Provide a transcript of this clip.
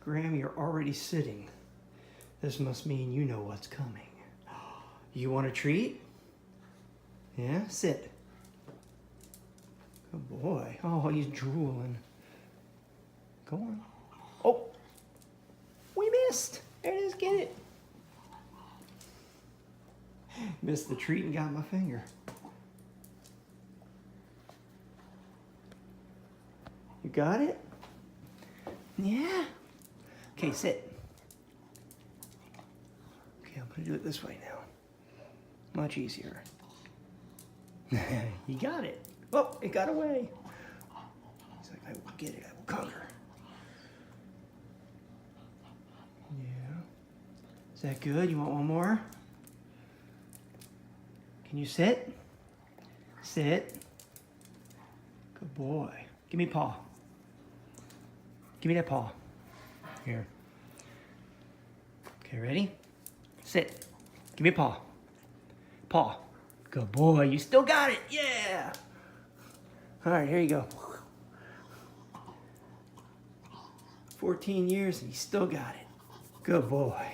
Graham, you're already sitting. This must mean you know what's coming. You want a treat? Yeah, sit. Good boy. Oh, he's drooling. Go on. Oh, we missed. There it is, get it. Missed the treat and got my finger. You got it? Yeah. Okay, sit. Okay, I'm gonna do it this way now. Much easier. You got it. Oh, it got away. He's like, I will get it, I will conquer. Yeah. Is that good? You want one more? Can you sit? Sit. Good boy. Give me a paw. Give me that paw. Here. Okay, ready? Sit. Give me a paw. Paw. Good boy. You still got it. Yeah. All right, here you go. 14 years and you still got it. Good boy.